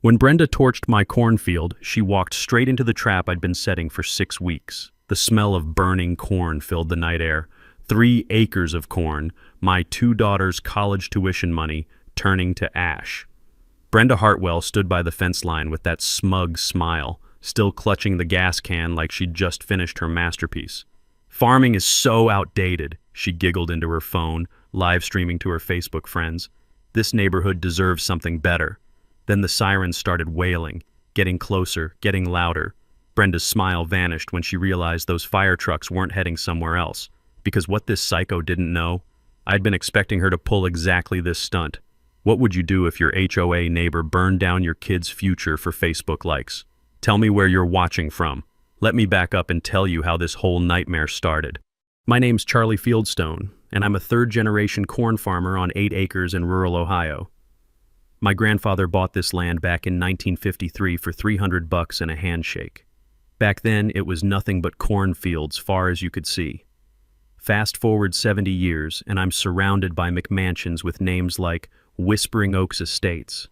When Brenda torched my cornfield, she walked straight into the trap I'd been setting for 6 weeks. The smell of burning corn filled the night air. 3 acres of corn, my 2 daughters' college tuition money, turning to ash. Brenda Hartwell stood by the fence line with that smug smile, still clutching the gas can like she'd just finished her masterpiece. "Farming is so outdated," she giggled into her phone, live streaming to her Facebook friends. "This neighborhood deserves something better." Then the sirens started wailing, getting closer, getting louder. Brenda's smile vanished when she realized those fire trucks weren't heading somewhere else. Because what this psycho didn't know, I'd been expecting her to pull exactly this stunt. What would you do if your HOA neighbor burned down your kid's future for Facebook likes? Tell me where you're watching from. Let me back up and tell you how this whole nightmare started. My name's Charlie Fieldstone, and I'm a 3rd-generation corn farmer on 8 acres in rural Ohio. My grandfather bought this land back in 1953 for $300 and a handshake. Back then, it was nothing but cornfields far as you could see. Fast forward 70 years, and I'm surrounded by McMansions with names like Whispering Oaks Estates.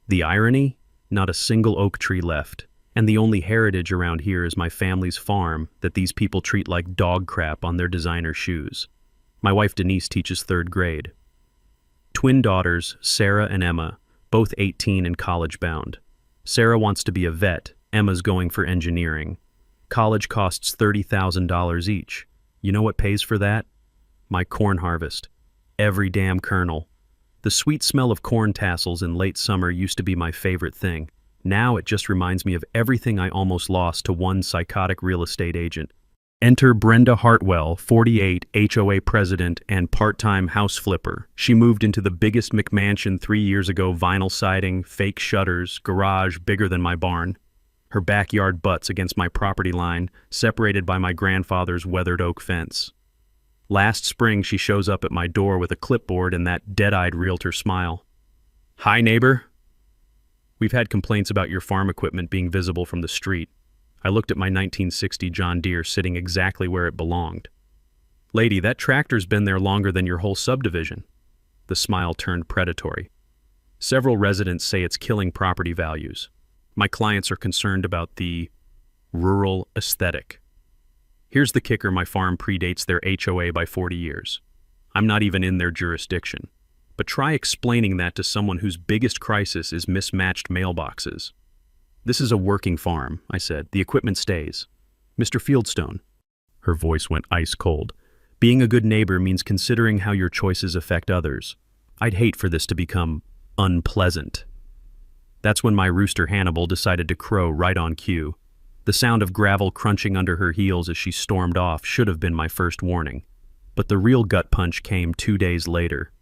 The irony? Not a single oak tree left. And the only heritage around here is my family's farm that these people treat like dog crap on their designer shoes. My wife Denise teaches 3rd grade. Twin daughters, Sarah and Emma, both 18 and college-bound. Sarah wants to be a vet, Emma's going for engineering. College costs $30,000 each. You know what pays for that? My corn harvest. Every damn kernel. The sweet smell of corn tassels in late summer used to be my favorite thing. Now it just reminds me of everything I almost lost to one psychotic real estate agent. Enter Brenda Hartwell, 48, HOA president and part-time house flipper. She moved into the biggest McMansion 3 years ago, vinyl siding, fake shutters, garage bigger than my barn. Her backyard butts against my property line, separated by my grandfather's weathered oak fence. Last spring, she shows up at my door with a clipboard and that dead-eyed realtor smile. "Hi, neighbor." "We've had complaints about your farm equipment being visible from the street." I looked at my 1960 John Deere sitting exactly where it belonged. "Lady, that tractor's been there longer than your whole subdivision." The smile turned predatory. "Several residents say it's killing property values. My clients are concerned about the rural aesthetic. Here's the kicker: my farm predates their HOA by 40 years. I'm not even in their jurisdiction. But try explaining that to someone whose biggest crisis is mismatched mailboxes." "This is a working farm," I said. "The equipment stays." "Mr. Fieldstone." Her voice went ice cold. "Being a good neighbor means considering how your choices affect others. I'd hate for this to become unpleasant." That's when my rooster Hannibal decided to crow right on cue. The sound of gravel crunching under her heels as she stormed off should have been my first warning. But the real gut punch came 2 days later.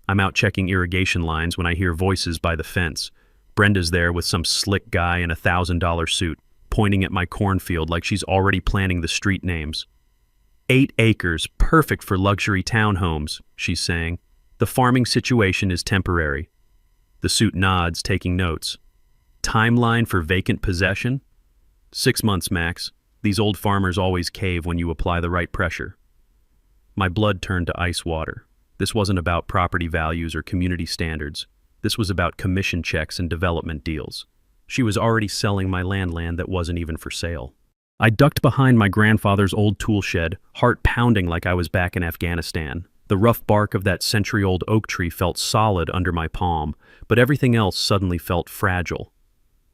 I'm out checking irrigation lines when I hear voices by the fence. Brenda's there with some slick guy in a $1,000 suit, pointing at my cornfield like she's already planning the street names. 8 acres, perfect for luxury townhomes, she's saying. "The farming situation is temporary." The suit nods, taking notes. "Timeline for vacant possession? 6 months max. These old farmers always cave when you apply the right pressure." My blood turned to ice water. This wasn't about property values or community standards. This was about commission checks and development deals. She was already selling my land that wasn't even for sale. I ducked behind my grandfather's old tool shed, heart pounding like I was back in Afghanistan. The rough bark of that century-old oak tree felt solid under my palm, but everything else suddenly felt fragile.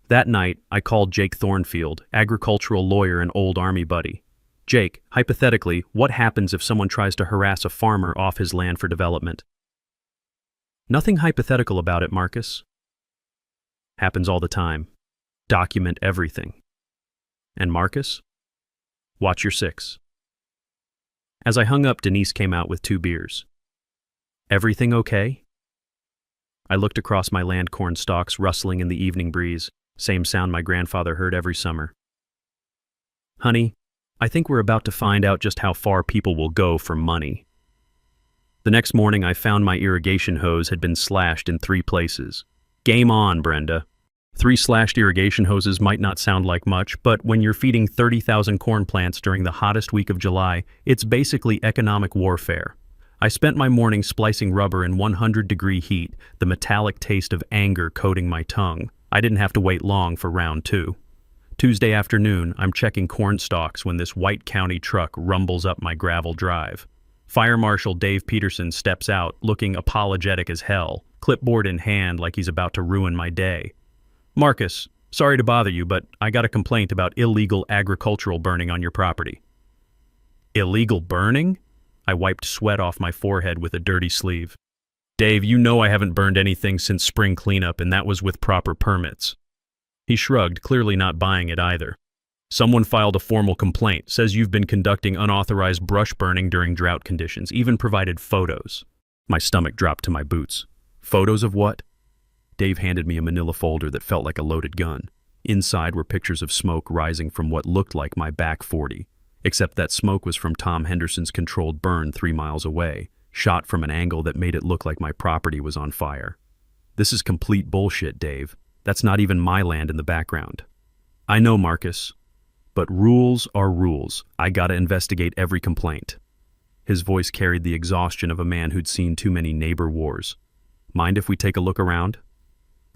That night, I called Jake Thornfield, agricultural lawyer and old Army buddy. "Jake, hypothetically, what happens if someone tries to harass a farmer off his land for development?" "Nothing hypothetical about it, Marcus. Happens all the time. Document everything." "And Marcus? Watch your 6. As I hung up, Denise came out with 2 beers. "Everything okay?" I looked across my land corn stalks rustling in the evening breeze, same sound my grandfather heard every summer. "Honey, I think we're about to find out just how far people will go for money." The next morning, I found my irrigation hose had been slashed in 3 places. Game on, Brenda. 3 slashed irrigation hoses might not sound like much, but when you're feeding 30,000 corn plants during the hottest week of July, it's basically economic warfare. I spent my morning splicing rubber in 100-degree heat, the metallic taste of anger coating my tongue. I didn't have to wait long for round two. Tuesday afternoon, I'm checking corn stalks when this White County truck rumbles up my gravel drive. Fire Marshal Dave Peterson steps out, looking apologetic as hell, clipboard in hand like he's about to ruin my day. "Marcus, sorry to bother you, but I got a complaint about illegal agricultural burning on your property." "Illegal burning?" I wiped sweat off my forehead with a dirty sleeve. "Dave, you know I haven't burned anything since spring cleanup, and that was with proper permits." He shrugged, clearly not buying it either. "Someone filed a formal complaint, says you've been conducting unauthorized brush burning during drought conditions, even provided photos." My stomach dropped to my boots. "Photos of what?" Dave handed me a manila folder that felt like a loaded gun. Inside were pictures of smoke rising from what looked like my back 40, except that smoke was from Tom Henderson's controlled burn 3 miles away, shot from an angle that made it look like my property was on fire. "This is complete bullshit, Dave. That's not even my land in the background." "I know, Marcus. But rules are rules. I gotta investigate every complaint." His voice carried the exhaustion of a man who'd seen too many neighbor wars. "Mind if we take a look around?"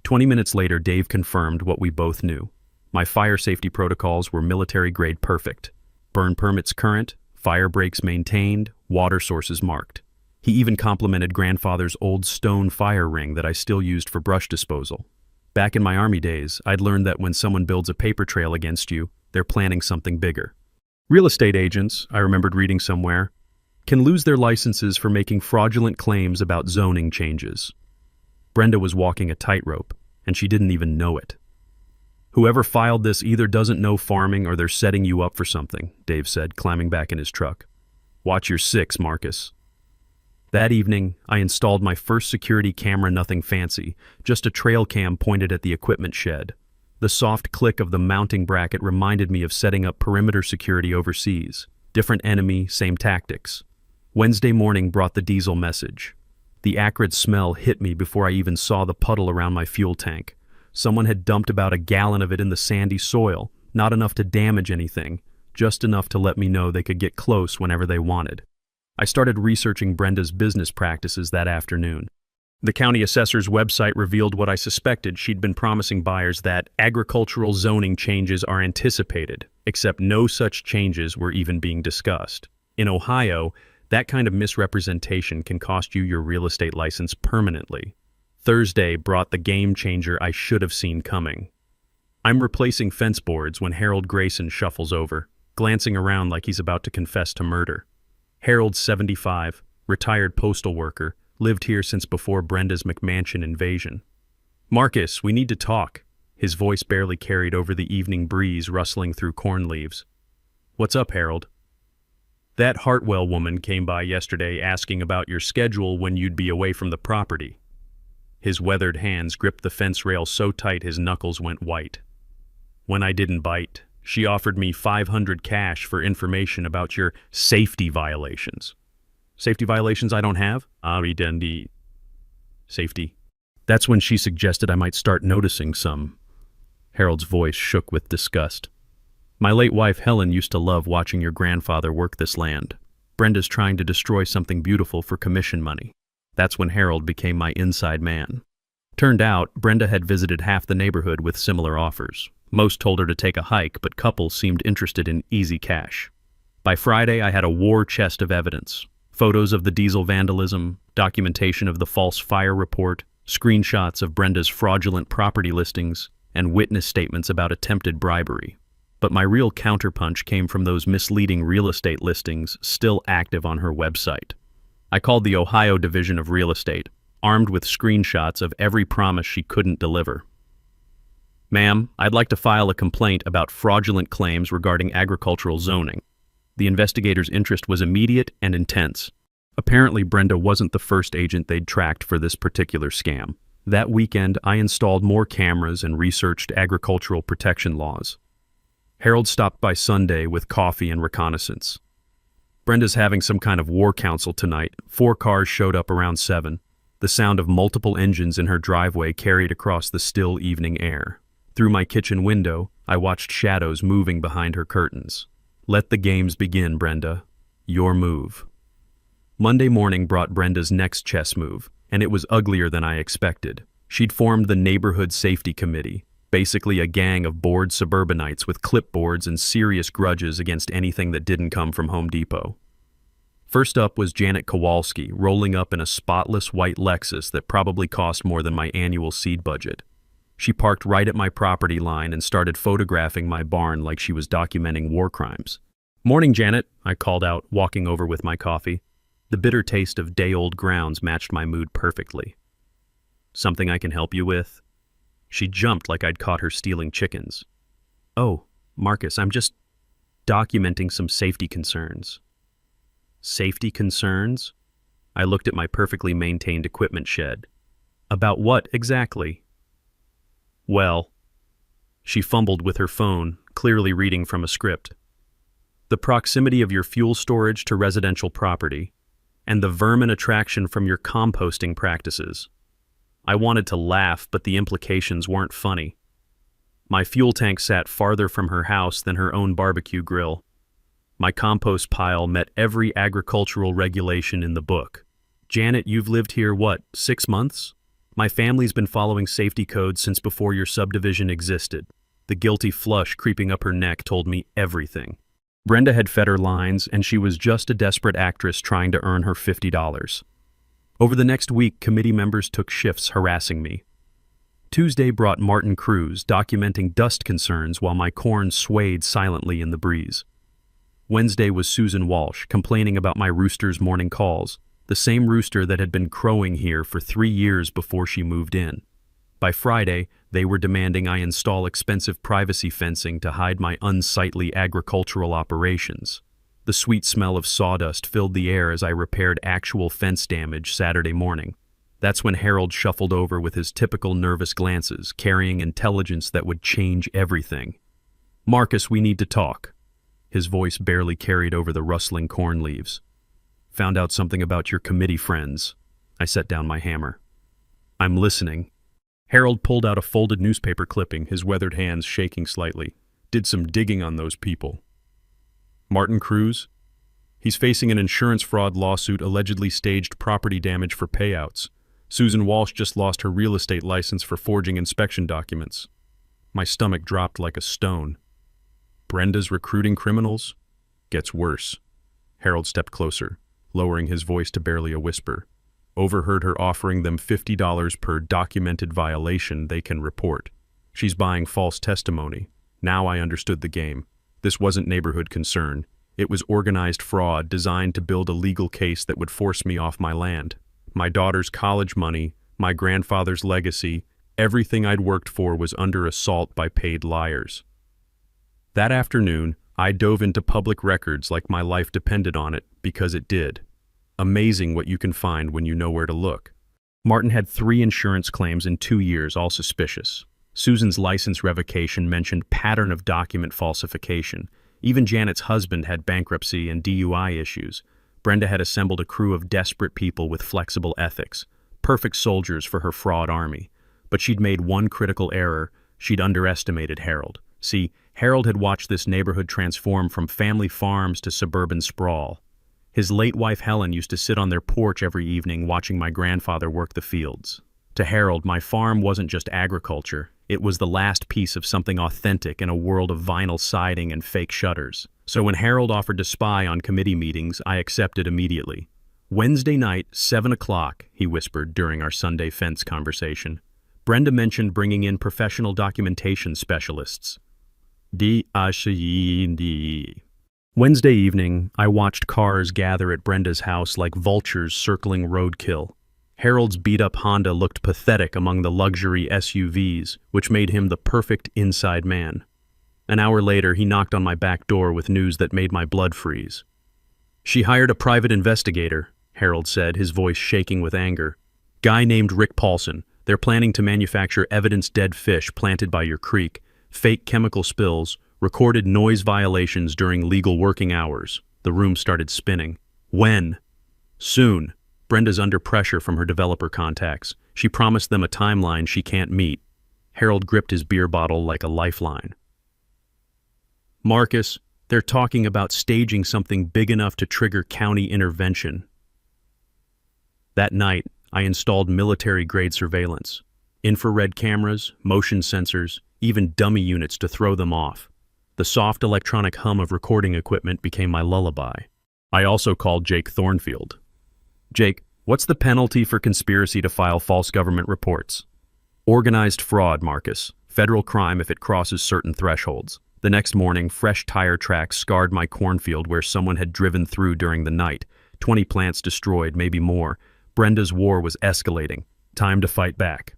20 minutes later, Dave confirmed what we both knew. My fire safety protocols were military-grade perfect. Burn permits current, fire breaks maintained, water sources marked. He even complimented grandfather's old stone fire ring that I still used for brush disposal. Back in my Army days, I'd learned that when someone builds a paper trail against you, they're planning something bigger. Real estate agents, I remembered reading somewhere, can lose their licenses for making fraudulent claims about zoning changes. Brenda was walking a tightrope, and she didn't even know it. "Whoever filed this either doesn't know farming or they're setting you up for something," Dave said, climbing back in his truck. "Watch your six, Marcus." That evening, I installed my first security camera, nothing fancy, just a trail cam pointed at the equipment shed. The soft click of the mounting bracket reminded me of setting up perimeter security overseas. Different enemy, same tactics. Wednesday morning brought the diesel message. The acrid smell hit me before I even saw the puddle around my fuel tank. Someone had dumped about a gallon of it in the sandy soil, not enough to damage anything, just enough to let me know they could get close whenever they wanted. I started researching Brenda's business practices that afternoon. The county assessor's website revealed what I suspected. She'd been promising buyers that agricultural zoning changes are anticipated, except no such changes were even being discussed. In Ohio, that kind of misrepresentation can cost you your real estate license permanently. Thursday brought the game changer I should have seen coming. I'm replacing fence boards when Harold Grayson shuffles over, glancing around like he's about to confess to murder. Harold's 75, retired postal worker, lived here since before Brenda's McMansion invasion. "Marcus, we need to talk." His voice barely carried over the evening breeze rustling through corn leaves. "What's up, Harold?" "That Hartwell woman came by yesterday asking about your schedule when you'd be away from the property." His weathered hands gripped the fence rail so tight his knuckles went white. "When I didn't bite, she offered me $500 cash for information about your safety violations." "Safety violations I don't have?" Safety. That's when she suggested I might start noticing some. Harold's voice shook with disgust. "My late wife Helen used to love watching your grandfather work this land. Brenda's trying to destroy something beautiful for commission money." That's when Harold became my inside man. Turned out, Brenda had visited half the neighborhood with similar offers. Most told her to take a hike, but couples seemed interested in easy cash. By Friday, I had a war chest of evidence. Photos of the diesel vandalism, documentation of the false fire report, screenshots of Brenda's fraudulent property listings, and witness statements about attempted bribery. But my real counterpunch came from those misleading real estate listings still active on her website. I called the Ohio Division of Real Estate, armed with screenshots of every promise she couldn't deliver. "Ma'am, I'd like to file a complaint about fraudulent claims regarding agricultural zoning." The investigators' interest was immediate and intense. Apparently, Brenda wasn't the first agent they'd tracked for this particular scam. That weekend, I installed more cameras and researched agricultural protection laws. Harold stopped by Sunday with coffee and reconnaissance. "Brenda's having some kind of war council tonight. 4 cars showed up around 7. The sound of multiple engines in her driveway carried across the still evening air. Through my kitchen window, I watched shadows moving behind her curtains. Let the games begin, Brenda. Your move." Monday morning brought Brenda's next chess move, and it was uglier than I expected. She'd formed the Neighborhood Safety Committee, Basically a gang of bored suburbanites with clipboards and serious grudges against anything that didn't come from Home Depot. First up was Janet Kowalski, rolling up in a spotless white Lexus that probably cost more than my annual seed budget. She parked right at my property line and started photographing my barn like she was documenting war crimes. "Morning, Janet," I called out, walking over with my coffee. The bitter taste of day-old grounds matched my mood perfectly. "Something I can help you with?" She jumped like I'd caught her stealing chickens. "Oh, Marcus, I'm just documenting some safety concerns." Safety concerns? I looked at my perfectly maintained equipment shed. "About what exactly?" "Well," she fumbled with her phone, clearly reading from a script. "The proximity of your fuel storage to residential property, and the vermin attraction from your composting practices." I wanted to laugh, but the implications weren't funny. My fuel tank sat farther from her house than her own barbecue grill. My compost pile met every agricultural regulation in the book. "Janet, you've lived here, 6 months? My family's been following safety codes since before your subdivision existed." The guilty flush creeping up her neck told me everything. Brenda had fed her lines, and she was just a desperate actress trying to earn her $50. Over the next week, committee members took shifts harassing me. Tuesday brought Martin Cruz, documenting dust concerns while my corn swayed silently in the breeze. Wednesday was Susan Walsh, complaining about my rooster's morning calls, the same rooster that had been crowing here for 3 years before she moved in. By Friday, they were demanding I install expensive privacy fencing to hide my unsightly agricultural operations. The sweet smell of sawdust filled the air as I repaired actual fence damage Saturday morning. That's when Harold shuffled over with his typical nervous glances, carrying intelligence that would change everything. "Marcus, we need to talk." His voice barely carried over the rustling corn leaves. "Found out something about your committee friends." I set down my hammer. "I'm listening." Harold pulled out a folded newspaper clipping, his weathered hands shaking slightly. "Did some digging on those people. Martin Cruz? He's facing an insurance fraud lawsuit, allegedly staged property damage for payouts. Susan Walsh just lost her real estate license for forging inspection documents." My stomach dropped like a stone. Brenda's recruiting criminals? Gets worse. Harold stepped closer, lowering his voice to barely a whisper. "Overheard her offering them $50 per documented violation they can report. She's buying false testimony. Now I understood the game. This wasn't neighborhood concern. It was organized fraud designed to build a legal case that would force me off my land. My daughter's college money, my grandfather's legacy, everything I'd worked for was under assault by paid liars." That afternoon, I dove into public records like my life depended on it, because it did. Amazing what you can find when you know where to look. Martin had 3 insurance claims in 2 years, all suspicious. Susan's license revocation mentioned pattern of document falsification. Even Janet's husband had bankruptcy and DUI issues. Brenda had assembled a crew of desperate people with flexible ethics, perfect soldiers for her fraud army. But she'd made one critical error. She'd underestimated Harold. See, Harold had watched this neighborhood transform from family farms to suburban sprawl. His late wife Helen used to sit on their porch every evening watching my grandfather work the fields. To Harold, my farm wasn't just agriculture. It was the last piece of something authentic in a world of vinyl siding and fake shutters. So when Harold offered to spy on committee meetings, I accepted immediately. "Wednesday night, 7 o'clock, he whispered during our Sunday fence conversation. Brenda mentioned bringing in professional documentation specialists. Wednesday evening, I watched cars gather at Brenda's house like vultures circling roadkill. Harold's beat-up Honda looked pathetic among the luxury SUVs, which made him the perfect inside man. An hour later, he knocked on my back door with news that made my blood freeze. "She hired a private investigator," Harold said, his voice shaking with anger. "Guy named Rick Paulson. They're planning to manufacture evidence-dead fish planted by your creek, fake chemical spills, recorded noise violations during legal working hours." The room started spinning. "When?" "Soon. Brenda's under pressure from her developer contacts. She promised them a timeline she can't meet." Harold gripped his beer bottle like a lifeline. "Marcus, they're talking about staging something big enough to trigger county intervention." That night, I installed military-grade surveillance. Infrared cameras, motion sensors, even dummy units to throw them off. The soft electronic hum of recording equipment became my lullaby. I also called Jake Thornfield. Jake, what's the penalty for conspiracy to file false government reports? Organized fraud, Marcus. Federal crime if it crosses certain thresholds. The next morning, fresh tire tracks scarred my cornfield where someone had driven through during the night. 20 plants destroyed, maybe more. Brenda's war was escalating. Time to fight back.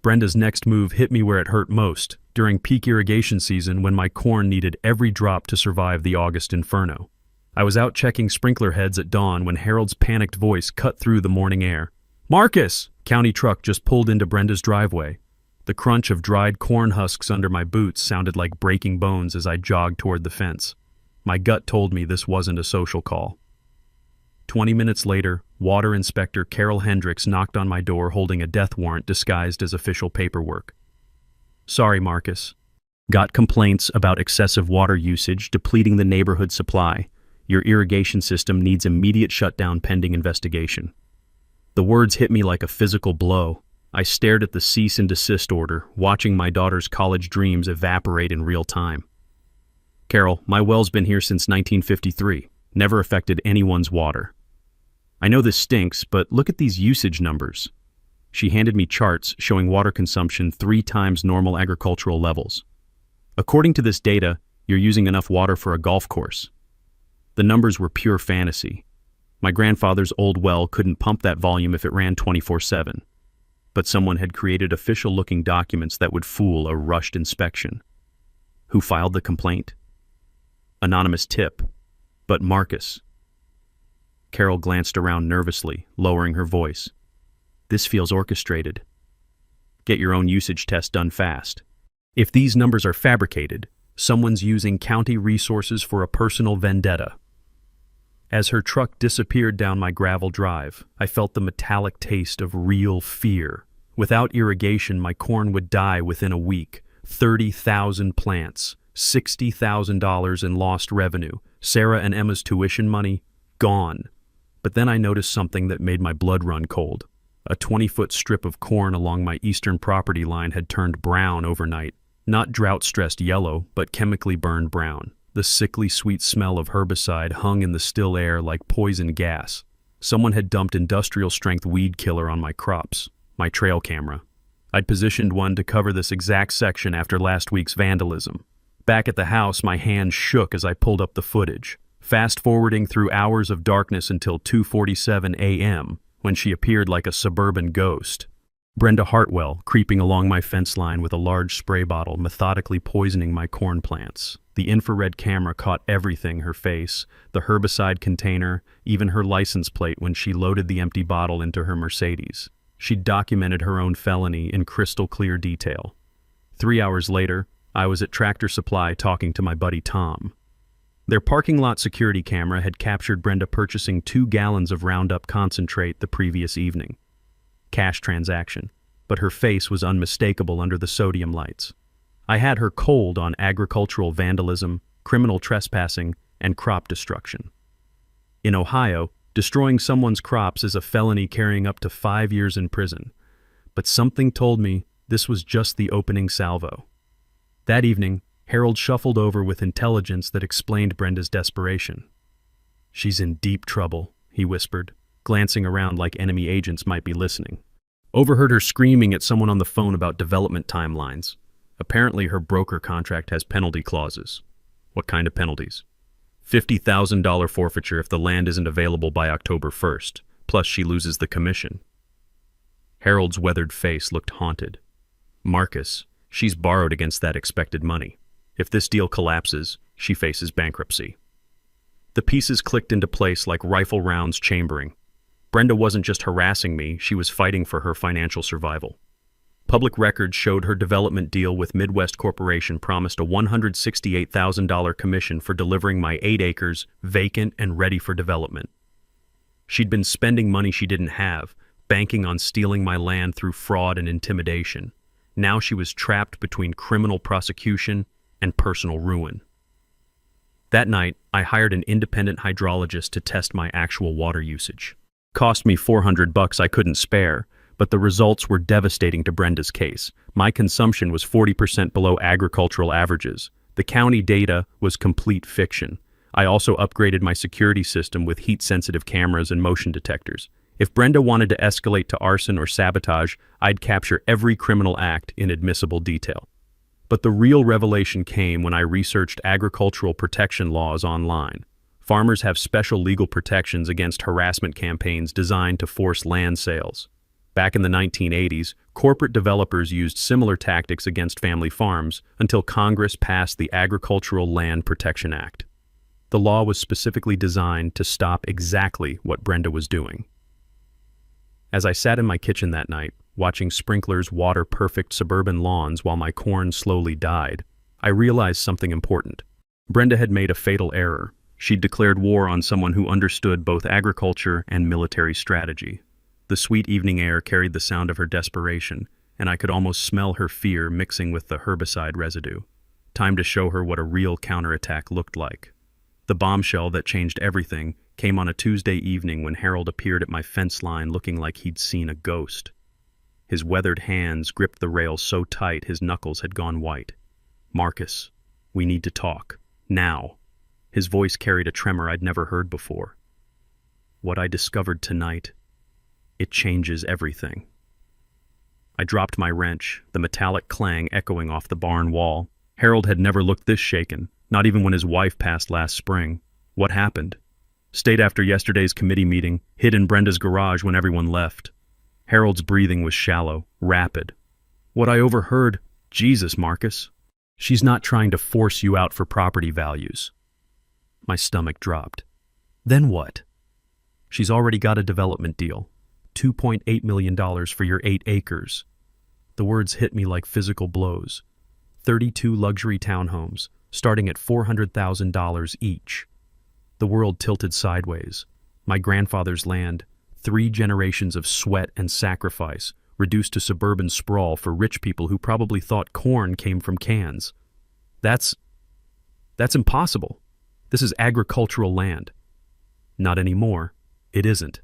Brenda's next move hit me where it hurt most, during peak irrigation season when my corn needed every drop to survive the August inferno. I was out checking sprinkler heads at dawn when Harold's panicked voice cut through the morning air. Marcus! County truck just pulled into Brenda's driveway. The crunch of dried corn husks under my boots sounded like breaking bones as I jogged toward the fence. My gut told me this wasn't a social call. 20 minutes later, Water Inspector Carol Hendricks knocked on my door holding a death warrant disguised as official paperwork. Sorry, Marcus. Got complaints about excessive water usage depleting the neighborhood supply. Your irrigation system needs immediate shutdown pending investigation. The words hit me like a physical blow. I stared at the cease and desist order, watching my daughter's college dreams evaporate in real time. Carol, my well's been here since 1953. Never affected anyone's water. I know this stinks, but look at these usage numbers. She handed me charts showing water consumption 3 times normal agricultural levels. According to this data, you're using enough water for a golf course. The numbers were pure fantasy. My grandfather's old well couldn't pump that volume if it ran 24/7. But someone had created official-looking documents that would fool a rushed inspection. Who filed the complaint? Anonymous tip. But Marcus. Carol glanced around nervously, lowering her voice. This feels orchestrated. Get your own usage test done fast. If these numbers are fabricated, someone's using county resources for a personal vendetta. As her truck disappeared down my gravel drive, I felt the metallic taste of real fear. Without irrigation, my corn would die within a week. 30,000 plants, $60,000 in lost revenue, Sarah and Emma's tuition money, gone. But then I noticed something that made my blood run cold. A 20-foot strip of corn along my eastern property line had turned brown overnight. Not drought-stressed yellow, but chemically burned brown. The sickly sweet smell of herbicide hung in the still air like poison gas. Someone had dumped industrial-strength weed killer on my crops, my trail camera. I'd positioned one to cover this exact section after last week's vandalism. Back at the house, my hands shook as I pulled up the footage, fast-forwarding through hours of darkness until 2:47 a.m., when she appeared like a suburban ghost. Brenda Hartwell, creeping along my fence line with a large spray bottle, methodically poisoning my corn plants. The infrared camera caught everything: her face, the herbicide container, even her license plate when she loaded the empty bottle into her Mercedes. She documented her own felony in crystal clear detail. 3 hours later, I was at Tractor Supply talking to my buddy Tom. Their parking lot security camera had captured Brenda purchasing 2 gallons of Roundup concentrate the previous evening. Cash transaction, but her face was unmistakable under the sodium lights. I had her cold on agricultural vandalism, criminal trespassing, and crop destruction. In Ohio, destroying someone's crops is a felony carrying up to 5 years in prison. But something told me this was just the opening salvo. That evening, Harold shuffled over with intelligence that explained Brenda's desperation. She's in deep trouble, he whispered, glancing around like enemy agents might be listening. Overheard her screaming at someone on the phone about development timelines. Apparently her broker contract has penalty clauses. What kind of penalties? $50,000 forfeiture if the land isn't available by October 1st, plus she loses the commission. Harold's weathered face looked haunted. Marcus, she's borrowed against that expected money. If this deal collapses, she faces bankruptcy. The pieces clicked into place like rifle rounds chambering. Brenda wasn't just harassing me, she was fighting for her financial survival. Public records showed her development deal with Midwest Corporation promised a $168,000 commission for delivering my 8 acres vacant and ready for development. She'd been spending money she didn't have, banking on stealing my land through fraud and intimidation. Now she was trapped between criminal prosecution and personal ruin. That night, I hired an independent hydrologist to test my actual water usage. Cost me $400 I couldn't spare, but the results were devastating to Brenda's case. My consumption was 40% below agricultural averages. The county data was complete fiction. I also upgraded my security system with heat-sensitive cameras and motion detectors. If Brenda wanted to escalate to arson or sabotage, I'd capture every criminal act in admissible detail. But the real revelation came when I researched agricultural protection laws online. Farmers have special legal protections against harassment campaigns designed to force land sales. Back in the 1980s, corporate developers used similar tactics against family farms until Congress passed the Agricultural Land Protection Act. The law was specifically designed to stop exactly what Brenda was doing. As I sat in my kitchen that night, watching sprinklers water perfect suburban lawns while my corn slowly died, I realized something important. Brenda had made a fatal error. She'd declared war on someone who understood both agriculture and military strategy. The sweet evening air carried the sound of her desperation, and I could almost smell her fear mixing with the herbicide residue. Time to show her what a real counterattack looked like. The bombshell that changed everything came on a Tuesday evening when Harold appeared at my fence line looking like he'd seen a ghost. His weathered hands gripped the rail so tight his knuckles had gone white. "Marcus, we need to talk. Now." His voice carried a tremor I'd never heard before. "What I discovered tonight, it changes everything." I dropped my wrench, the metallic clang echoing off the barn wall. Harold had never looked this shaken, not even when his wife passed last spring. What happened? Stayed after yesterday's committee meeting, hid in Brenda's garage when everyone left. Harold's breathing was shallow, rapid. "What I overheard, Jesus, Marcus. She's not trying to force you out for property values." My stomach dropped. "Then what?" "She's already got a development deal. $2.8 million for your 8 acres. The words hit me like physical blows. 32 luxury townhomes, starting at $400,000 each. The world tilted sideways. My grandfather's land, 3 generations of sweat and sacrifice, reduced to suburban sprawl for rich people who probably thought corn came from cans. That's impossible. This is agricultural land." "Not anymore. It isn't."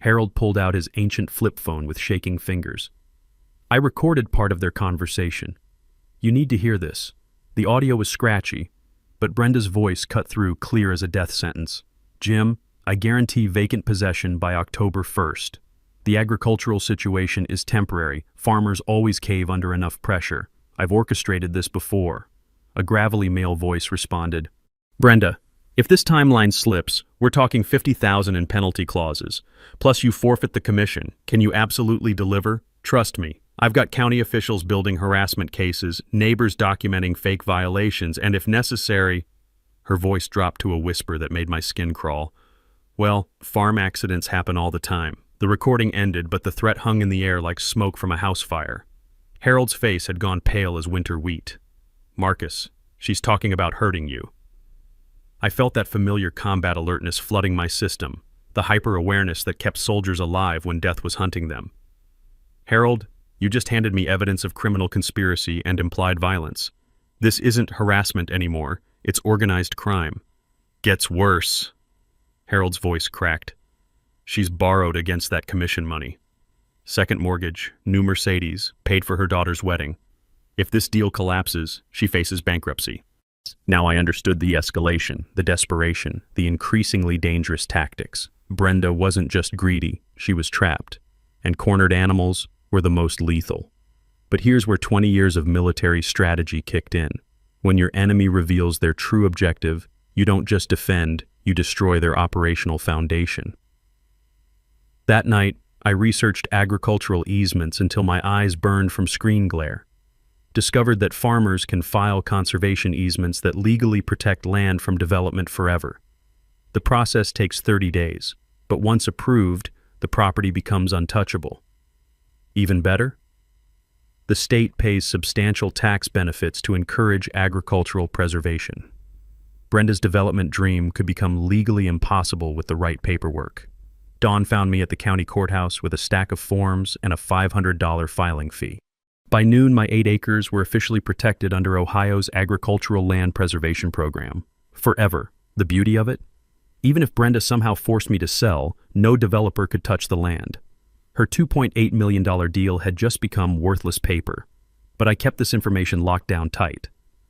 Harold pulled out his ancient flip phone with shaking fingers. I recorded part of their conversation. You need to hear this. The audio was scratchy, but Brenda's voice cut through clear as a death sentence. "Jim, I guarantee vacant possession by October 1st. The agricultural situation is temporary. Farmers always cave under enough pressure. I've orchestrated this before." A gravelly male voice responded. "Brenda, if this timeline slips, we're talking $50,000 in penalty clauses. Plus you forfeit the commission. Can you absolutely deliver? Trust me. I've got county officials building harassment cases, neighbors documenting fake violations, and if necessary..." Her voice dropped to a whisper that made my skin crawl. "Well, farm accidents happen all the time." The recording ended, but the threat hung in the air like smoke from a house fire. Harold's face had gone pale as winter wheat. "Marcus, she's talking about hurting you." I felt that familiar combat alertness flooding my system, the hyper-awareness that kept soldiers alive when death was hunting them. "Harold, you just handed me evidence of criminal conspiracy and implied violence. This isn't harassment anymore, it's organized crime." "Gets worse." Harold's voice cracked. "She's borrowed against that commission money. Second mortgage, new Mercedes, paid for her daughter's wedding. If this deal collapses, she faces bankruptcy." Now I understood the escalation, the desperation, the increasingly dangerous tactics. Brenda wasn't just greedy, she was trapped. And cornered animals were the most lethal. But here's where 20 years of military strategy kicked in. When your enemy reveals their true objective, you don't just defend, you destroy their operational foundation. That night, I researched agricultural easements until my eyes burned from screen glare. Discovered that farmers can file conservation easements that legally protect land from development forever. The process takes 30 days, but once approved, the property becomes untouchable. Even better? The state pays substantial tax benefits to encourage agricultural preservation. Brenda's development dream could become legally impossible with the right paperwork. Dawn found me at the county courthouse with a stack of forms and a $500 filing fee. By noon, my 8 acres were officially protected under Ohio's Agricultural Land Preservation Program. Forever. The beauty of it? Even if Brenda somehow forced me to sell, no developer could touch the land. Her $2.8 million deal had just become worthless paper. But I kept this information locked down tight.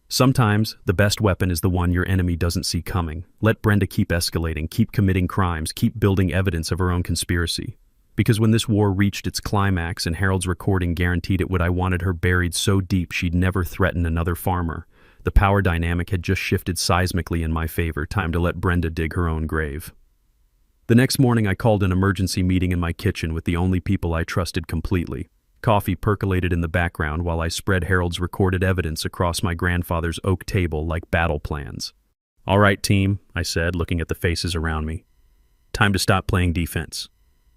Sometimes, the best weapon is the one your enemy doesn't see coming. Let Brenda keep escalating, keep committing crimes, keep building evidence of her own conspiracy. Because when this war reached its climax and Harold's recording guaranteed it would, I wanted her buried so deep she'd never threaten another farmer. The power dynamic had just shifted seismically in my favor. Time to let Brenda dig her own grave. The next morning I called an emergency meeting in my kitchen with the only people I trusted completely. Coffee percolated in the background while I spread Harold's recorded evidence across my grandfather's oak table like battle plans. "All right, team," I said, looking at the faces around me. "Time to stop playing defense."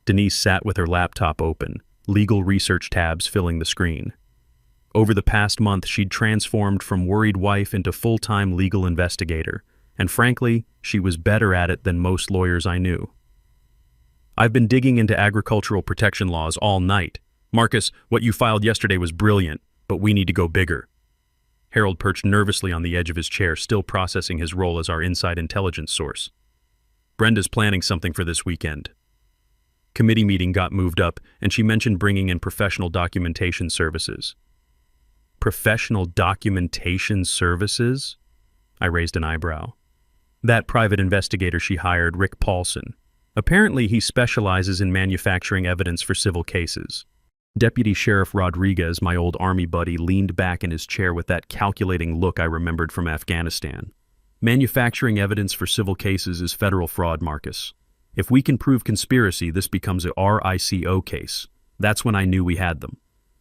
Denise sat with her laptop open, legal research tabs filling the screen. Over the past month, she'd transformed from worried wife into full-time legal investigator, and frankly, she was better at it than most lawyers I knew. "I've been digging into agricultural protection laws all night. Marcus, what you filed yesterday was brilliant, but we need to go bigger." Harold perched nervously on the edge of his chair, still processing his role as our inside intelligence source. "Brenda's planning something for this weekend." Committee meeting got moved up, and she mentioned bringing in professional documentation services. Professional documentation services? I raised an eyebrow. That private investigator she hired, Rick Paulson. Apparently he specializes in manufacturing evidence for civil cases. Deputy Sheriff Rodriguez, my old army buddy, leaned back in his chair with that calculating look I remembered from Afghanistan. "Manufacturing evidence for civil cases is federal fraud, Marcus. If we can prove conspiracy, this becomes a RICO case. That's when I knew we had them."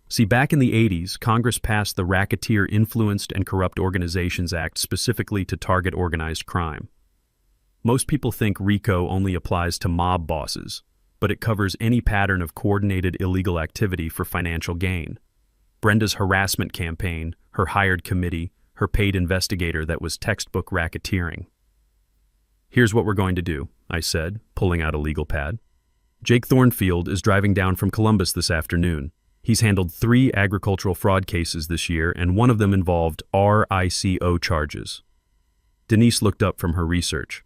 See, back in the 80s, Congress passed the Racketeer Influenced and Corrupt Organizations Act specifically to target organized crime. Most people think RICO only applies to mob bosses, but it covers any pattern of coordinated illegal activity for financial gain. Brenda's harassment campaign, her hired committee, her paid investigator, that was textbook racketeering. "Here's what we're going to do," I said, pulling out a legal pad. "Jake Thornfield is driving down from Columbus this afternoon. He's handled 3 agricultural fraud cases this year, and one of them involved RICO charges." Denise looked up from her research.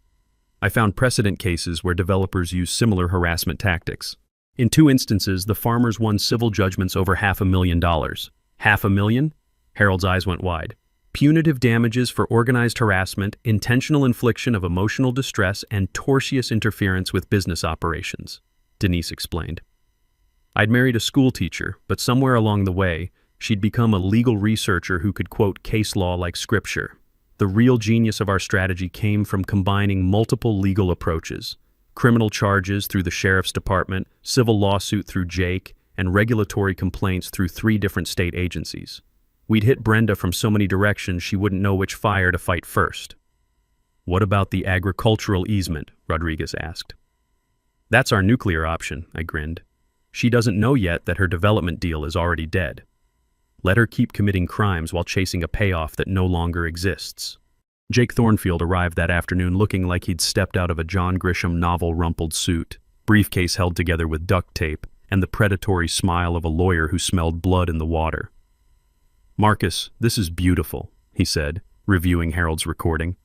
"I found precedent cases where developers use similar harassment tactics. In 2 instances, the farmers won civil judgments over $500,000. $500,000? Harold's eyes went wide. "Punitive damages for organized harassment, intentional infliction of emotional distress, and tortious interference with business operations," Denise explained. "I'd married a school teacher, but somewhere along the way, she'd become a legal researcher who could quote case law like scripture. The real genius of our strategy came from combining multiple legal approaches: criminal charges through the sheriff's department, civil lawsuit through Jake, and regulatory complaints through 3 different state agencies. We'd hit Brenda from so many directions she wouldn't know which fire to fight first." "What about the agricultural easement?" Rodriguez asked. "That's our nuclear option," I grinned. "She doesn't know yet that her development deal is already dead. Let her keep committing crimes while chasing a payoff that no longer exists." Jake Thornfield arrived that afternoon looking like he'd stepped out of a John Grisham novel rumpled suit, briefcase held together with duct tape, and the predatory smile of a lawyer who smelled blood in the water. "Marcus, this is beautiful," he said, reviewing Harold's recording.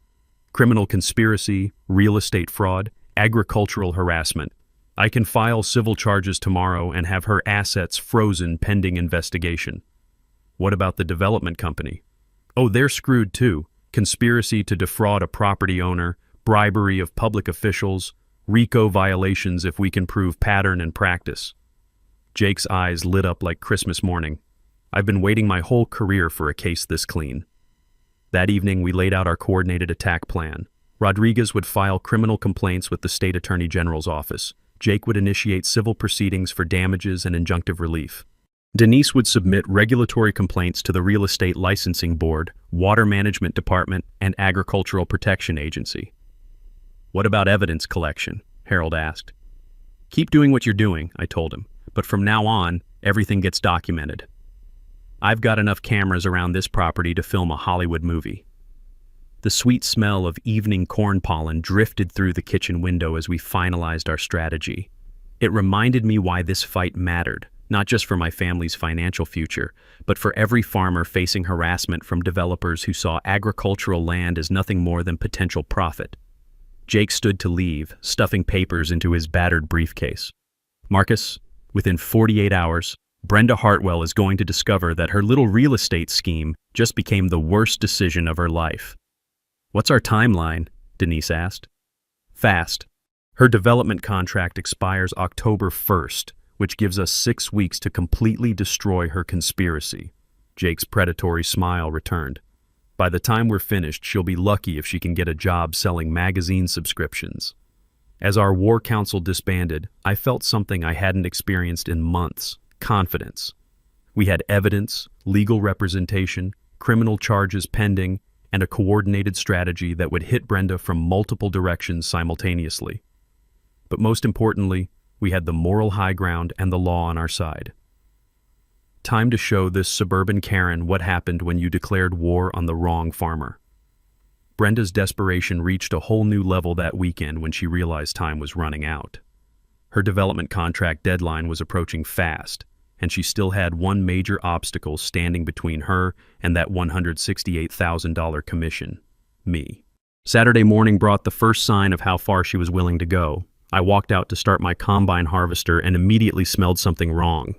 "Criminal conspiracy, real estate fraud, agricultural harassment. I can file civil charges tomorrow and have her assets frozen pending investigation." "What about the development company?" "Oh, they're screwed too. Conspiracy to defraud a property owner, bribery of public officials, RICO violations if we can prove pattern and practice." Jake's eyes lit up like Christmas morning. "I've been waiting my whole career for a case this clean." That evening, we laid out our coordinated attack plan. Rodriguez would file criminal complaints with the state attorney general's office. Jake would initiate civil proceedings for damages and injunctive relief. Denise would submit regulatory complaints to the Real Estate Licensing Board, Water Management Department, and Agricultural Protection Agency. "What about evidence collection?" Harold asked. "Keep doing what you're doing," I told him, "but from now on, everything gets documented. I've got enough cameras around this property to film a Hollywood movie." The sweet smell of evening corn pollen drifted through the kitchen window as we finalized our strategy. It reminded me why this fight mattered, not just for my family's financial future, but for every farmer facing harassment from developers who saw agricultural land as nothing more than potential profit. Jake stood to leave, stuffing papers into his battered briefcase. "Marcus, Within 48 hours, Brenda Hartwell is going to discover that her little real estate scheme just became the worst decision of her life. "What's our timeline?" Denise asked. "Fast. Her development contract expires October 1st, which gives us 6 weeks to completely destroy her conspiracy." Jake's predatory smile returned. "By the time we're finished, she'll be lucky if she can get a job selling magazine subscriptions." As our war council disbanded, I felt something I hadn't experienced in months: confidence. We had evidence, legal representation, criminal charges pending, and a coordinated strategy that would hit Brenda from multiple directions simultaneously. But most importantly, we had the moral high ground and the law on our side. Time to show this suburban Karen what happened when you declared war on the wrong farmer. Brenda's desperation reached a whole new level that weekend when she realized time was running out. Her development contract deadline was approaching fast, and she still had one major obstacle standing between her and that $168,000 commission: me. Saturday morning brought the first sign of how far she was willing to go. I walked out to start my combine harvester and immediately smelled something wrong.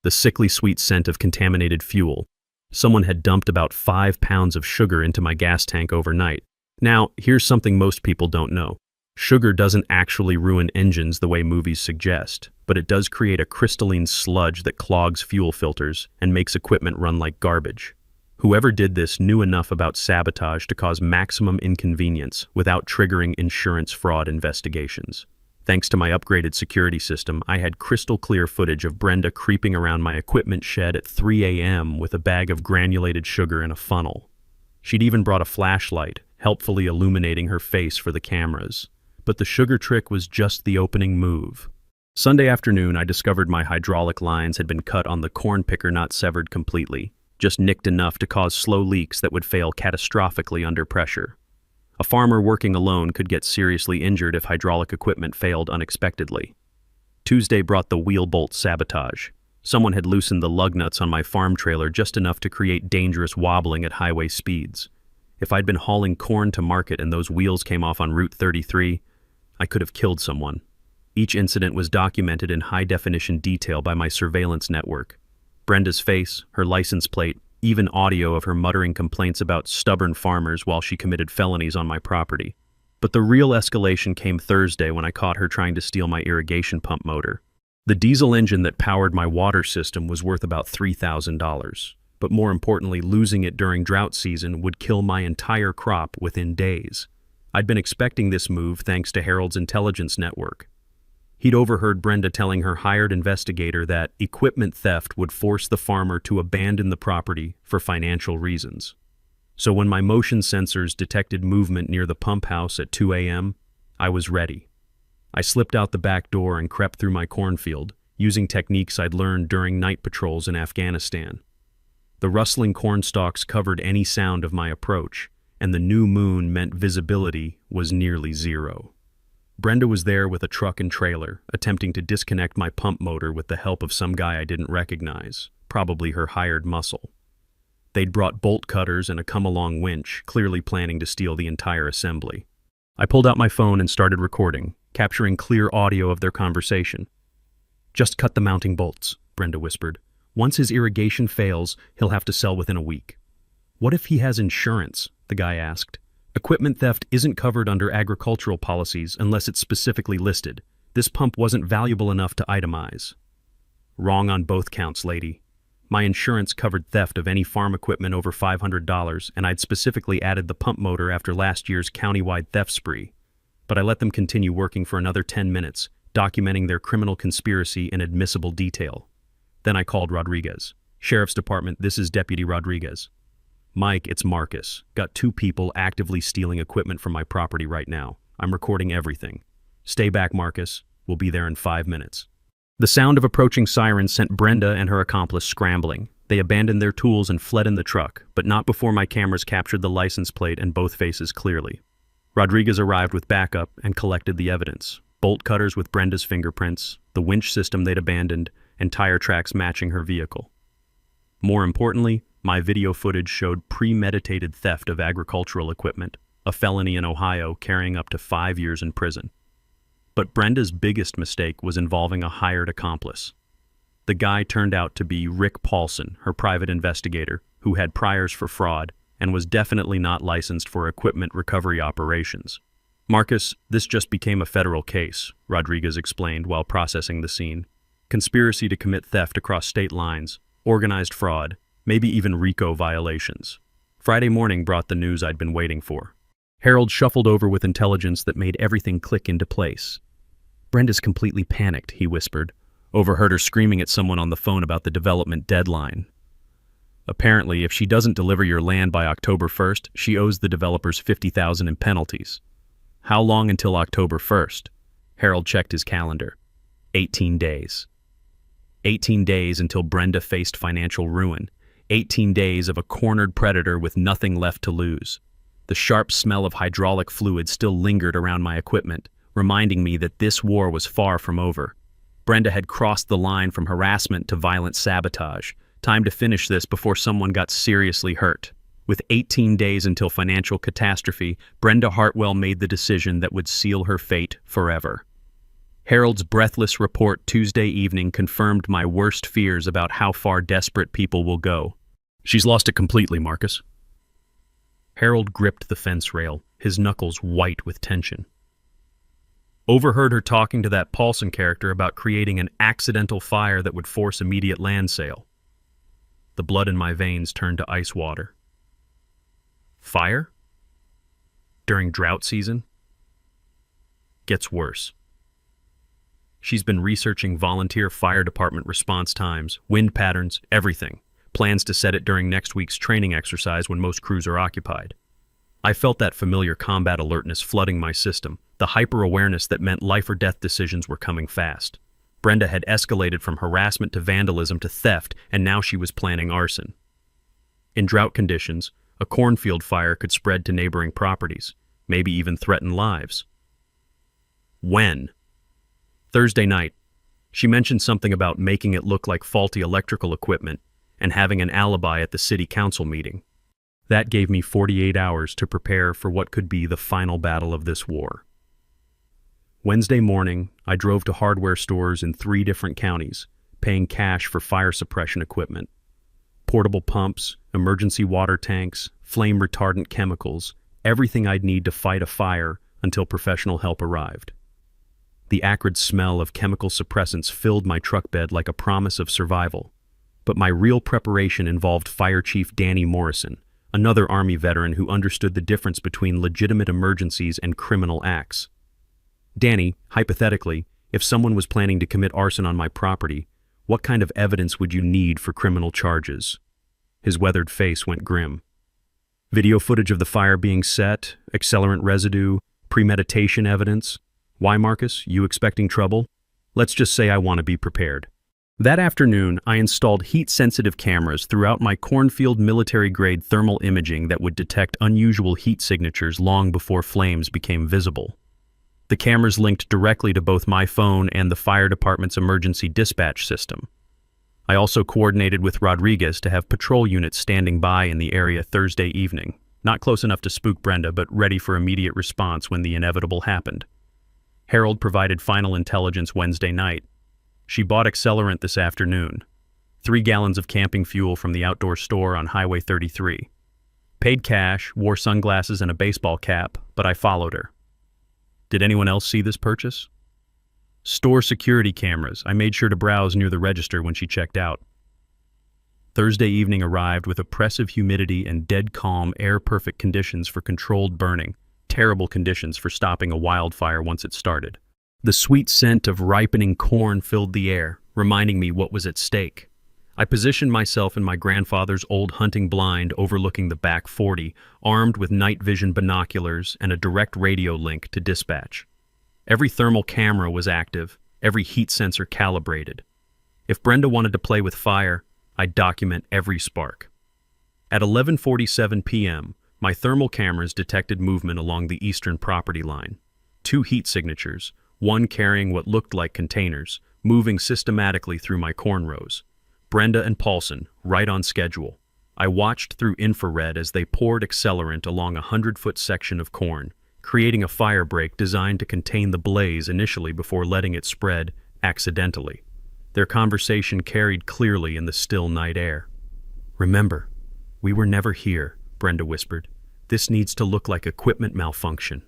The sickly sweet scent of contaminated fuel. Someone had dumped about 5 pounds of sugar into my gas tank overnight. Now, here's something most people don't know. Sugar doesn't actually ruin engines the way movies suggest, but it does create a crystalline sludge that clogs fuel filters and makes equipment run like garbage. Whoever did this knew enough about sabotage to cause maximum inconvenience without triggering insurance fraud investigations. Thanks to my upgraded security system, I had crystal clear footage of Brenda creeping around my equipment shed at 3 a.m. with a bag of granulated sugar in a funnel. She'd even brought a flashlight, helpfully illuminating her face for the cameras. But the sugar trick was just the opening move. Sunday afternoon, I discovered my hydraulic lines had been cut on the corn picker, not severed completely, just nicked enough to cause slow leaks that would fail catastrophically under pressure. A farmer working alone could get seriously injured if hydraulic equipment failed unexpectedly. Tuesday brought the wheel bolt sabotage. Someone had loosened the lug nuts on my farm trailer just enough to create dangerous wobbling at highway speeds. If I'd been hauling corn to market and those wheels came off on Route 33, I could have killed someone. Each incident was documented in high-definition detail by my surveillance network. Brenda's face, her license plate, even audio of her muttering complaints about stubborn farmers while she committed felonies on my property. But the real escalation came Thursday when I caught her trying to steal my irrigation pump motor. The diesel engine that powered my water system was worth about $3,000, but more importantly, losing it during drought season would kill my entire crop within days. I'd been expecting this move thanks to Harold's intelligence network. He'd overheard Brenda telling her hired investigator that equipment theft would force the farmer to abandon the property for financial reasons. So when my motion sensors detected movement near the pump house at 2 a.m., I was ready. I slipped out the back door and crept through my cornfield, using techniques I'd learned during night patrols in Afghanistan. The rustling corn stalks covered any sound of my approach, and the new moon meant visibility was nearly zero. Brenda was there with a truck and trailer, attempting to disconnect my pump motor with the help of some guy I didn't recognize, probably her hired muscle. They'd brought bolt cutters and a come-along winch, clearly planning to steal the entire assembly. I pulled out my phone and started recording, capturing clear audio of their conversation. "Just cut the mounting bolts," Brenda whispered. "Once his irrigation fails, he'll have to sell within a week." "What if he has insurance?" the guy asked. "Equipment theft isn't covered under agricultural policies unless it's specifically listed. This pump wasn't valuable enough to itemize." "Wrong on both counts, lady. My insurance covered theft of any farm equipment over $500, and I'd specifically added the pump motor after last year's countywide theft spree. But I let them continue working for another 10 minutes, documenting their criminal conspiracy in admissible detail. Then I called Rodriguez. "Sheriff's Department, this is Deputy Rodriguez." "Mike, it's Marcus. Got 2 people actively stealing equipment from my property right now. I'm recording everything. Stay back, Marcus. We'll be there in 5 minutes." The sound of approaching sirens sent Brenda and her accomplice scrambling. They abandoned their tools and fled in the truck, but not before my cameras captured the license plate and both faces clearly. Rodriguez arrived with backup and collected the evidence: bolt cutters with Brenda's fingerprints, the winch system they'd abandoned, and tire tracks matching her vehicle. More importantly, my video footage showed premeditated theft of agricultural equipment, a felony in Ohio carrying up to 5 years in prison. But Brenda's biggest mistake was involving a hired accomplice. The guy turned out to be Rick Paulson, her private investigator, who had priors for fraud and was definitely not licensed for equipment recovery operations. "Marcus, this just became a federal case," Rodriguez explained while processing the scene. "Conspiracy to commit theft across state lines, organized fraud, maybe even RICO violations." Friday morning brought the news I'd been waiting for. Harold shuffled over with intelligence that made everything click into place. "Brenda's completely panicked," he whispered. "Overheard her screaming at someone on the phone about the development deadline. Apparently, if she doesn't deliver your land by October 1st, she owes the developers $50,000 in penalties." "How long until October 1st? Harold checked his calendar. 18 days. 18 days until Brenda faced financial ruin. 18 days of a cornered predator with nothing left to lose. The sharp smell of hydraulic fluid still lingered around my equipment, reminding me that this war was far from over. Brenda had crossed the line from harassment to violent sabotage. Time to finish this before someone got seriously hurt. With 18 days until financial catastrophe, Brenda Hartwell made the decision that would seal her fate forever. Harold's breathless report Tuesday evening confirmed my worst fears about how far desperate people will go. "She's lost it completely, Marcus." Harold gripped the fence rail, his knuckles white with tension. "Overheard her talking to that Paulson character about creating an accidental fire that would force immediate land sale." The blood in my veins turned to ice water. "Fire? During drought season?" "Gets worse. She's been researching volunteer fire department response times, wind patterns, everything. Plans to set it during next week's training exercise when most crews are occupied." I felt that familiar combat alertness flooding my system, the hyper-awareness that meant life-or-death decisions were coming fast. Brenda had escalated from harassment to vandalism to theft, and now she was planning arson. In drought conditions, a cornfield fire could spread to neighboring properties, maybe even threaten lives. When? Thursday night. She mentioned something about making it look like faulty electrical equipment and having an alibi at the city council meeting. That gave me 48 hours to prepare for what could be the final battle of this war. Wednesday morning, I drove to hardware stores in 3 different counties, paying cash for fire suppression equipment. Portable pumps, emergency water tanks, flame-retardant chemicals, everything I'd need to fight a fire until professional help arrived. The acrid smell of chemical suppressants filled my truck bed like a promise of survival. But my real preparation involved Fire Chief Danny Morrison, another Army veteran who understood the difference between legitimate emergencies and criminal acts. "Danny, hypothetically, if someone was planning to commit arson on my property, what kind of evidence would you need for criminal charges?" His weathered face went grim. "Video footage of the fire being set, accelerant residue, premeditation evidence. Why, Marcus? You expecting trouble? Let's just say I want to be prepared." That afternoon, I installed heat-sensitive cameras throughout my cornfield military-grade thermal imaging that would detect unusual heat signatures long before flames became visible. The cameras linked directly to both my phone and the fire department's emergency dispatch system. I also coordinated with Rodriguez to have patrol units standing by in the area Thursday evening, not close enough to spook Brenda, but ready for immediate response when the inevitable happened. Harold provided final intelligence Wednesday night. She bought accelerant this afternoon. 3 gallons of camping fuel from the outdoor store on Highway 33. Paid cash, wore sunglasses and a baseball cap, but I followed her. Did anyone else see this purchase? Store security cameras. I made sure to browse near the register when she checked out. Thursday evening arrived with oppressive humidity and dead calm, air-perfect conditions for controlled burning, terrible conditions for stopping a wildfire once it started. The sweet scent of ripening corn filled the air, reminding me what was at stake. I positioned myself in my grandfather's old hunting blind overlooking the back 40, armed with night vision binoculars and a direct radio link to dispatch. Every thermal camera was active, every heat sensor calibrated. If Brenda wanted to play with fire, I'd document every spark. At 11:47 p.m., my thermal cameras detected movement along the eastern property line. 2 heat signatures, one carrying what looked like containers, moving systematically through my corn rows. Brenda and Paulson, right on schedule. I watched through infrared as they poured accelerant along a 100-foot section of corn, creating a fire break designed to contain the blaze initially before letting it spread accidentally. Their conversation carried clearly in the still night air. "Remember, we were never here," Brenda whispered. "This needs to look like equipment malfunction."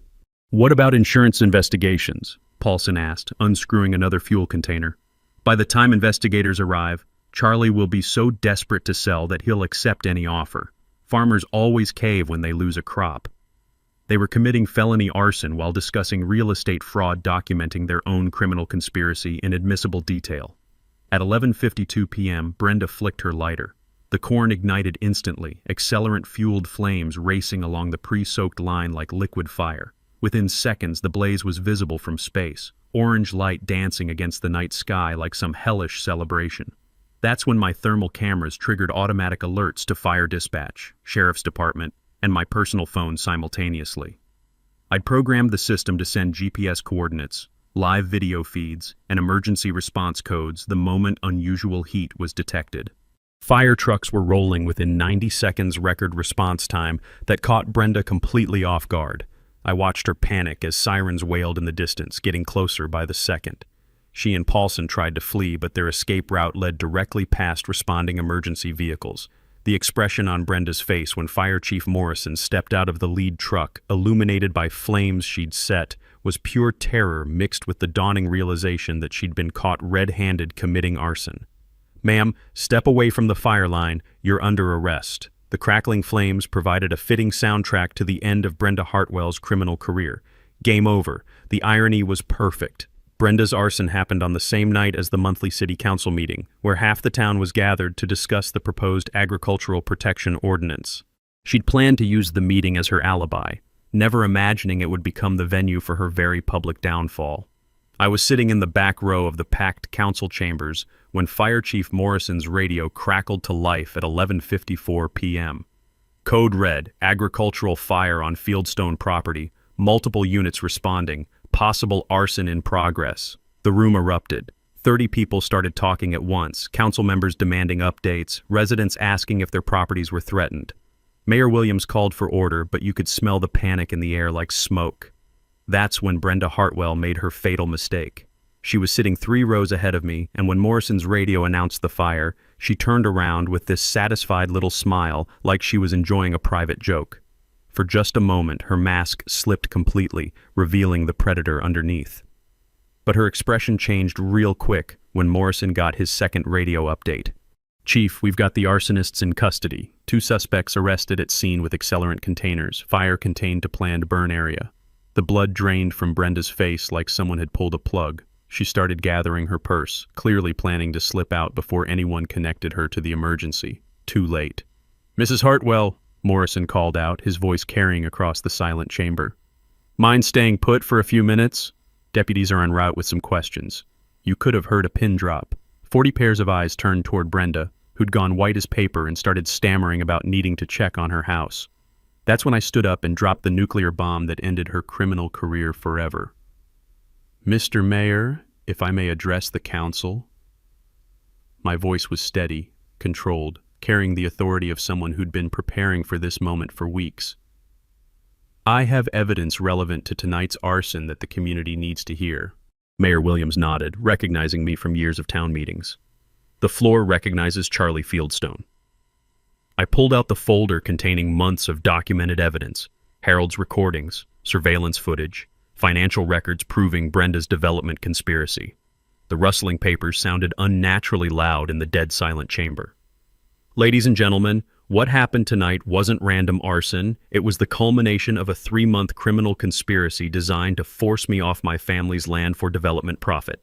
"What about insurance investigations?" Paulson asked, unscrewing another fuel container. "By the time investigators arrive, Charlie will be so desperate to sell that he'll accept any offer. Farmers always cave when they lose a crop." They were committing felony arson while discussing real estate fraud, documenting their own criminal conspiracy in admissible detail. At 11:52 p.m., Brenda flicked her lighter. The corn ignited instantly, accelerant-fueled flames racing along the pre-soaked line like liquid fire. Within seconds, the blaze was visible from space, orange light dancing against the night sky like some hellish celebration. That's when my thermal cameras triggered automatic alerts to fire dispatch, sheriff's department, and my personal phone simultaneously. I'd programmed the system to send GPS coordinates, live video feeds, and emergency response codes the moment unusual heat was detected. Fire trucks were rolling within 90 seconds record response time that caught Brenda completely off guard. I watched her panic as sirens wailed in the distance, getting closer by the second. She and Paulson tried to flee, but their escape route led directly past responding emergency vehicles. The expression on Brenda's face when Fire Chief Morrison stepped out of the lead truck, illuminated by flames she'd set, was pure terror mixed with the dawning realization that she'd been caught red-handed committing arson. "Ma'am, step away from the fire line. You're under arrest." The crackling flames provided a fitting soundtrack to the end of Brenda Hartwell's criminal career. Game over. The irony was perfect. Brenda's arson happened on the same night as the monthly city council meeting, where half the town was gathered to discuss the proposed agricultural protection ordinance. She'd planned to use the meeting as her alibi, never imagining it would become the venue for her very public downfall. I was sitting in the back row of the packed council chambers when Fire Chief Morrison's radio crackled to life at 11:54 p.m. Code red, agricultural fire on Fieldstone property, multiple units responding, possible arson in progress. The room erupted. 30 people started talking at once, council members demanding updates, residents asking if their properties were threatened. Mayor Williams called for order, but you could smell the panic in the air like smoke. That's when Brenda Hartwell made her fatal mistake. She was sitting 3 rows ahead of me, and when Morrison's radio announced the fire, she turned around with this satisfied little smile like she was enjoying a private joke. For just a moment, her mask slipped completely, revealing the predator underneath. But her expression changed real quick when Morrison got his second radio update. "Chief, we've got the arsonists in custody. 2 suspects arrested at scene with accelerant containers, fire contained to planned burn area." The blood drained from Brenda's face like someone had pulled a plug. She started gathering her purse, clearly planning to slip out before anyone connected her to the emergency. Too late. "Mrs. Hartwell," Morrison called out, his voice carrying across the silent chamber. "Mind staying put for a few minutes? Deputies are en route with some questions." You could have heard a pin drop. 40 pairs of eyes turned toward Brenda, who'd gone white as paper and started stammering about needing to check on her house. That's when I stood up and dropped the nuclear bomb that ended her criminal career forever. "Mr. Mayor, if I may address the council." My voice was steady, controlled, carrying the authority of someone who'd been preparing for this moment for weeks. "I have evidence relevant to tonight's arson that the community needs to hear." Mayor Williams nodded, recognizing me from years of town meetings. "The floor recognizes Charlie Fieldstone." I pulled out the folder containing months of documented evidence, Harold's recordings, surveillance footage, financial records proving Brenda's development conspiracy. The rustling papers sounded unnaturally loud in the dead silent chamber. "Ladies and gentlemen, what happened tonight wasn't random arson. It was the culmination of a 3-month criminal conspiracy designed to force me off my family's land for development profit."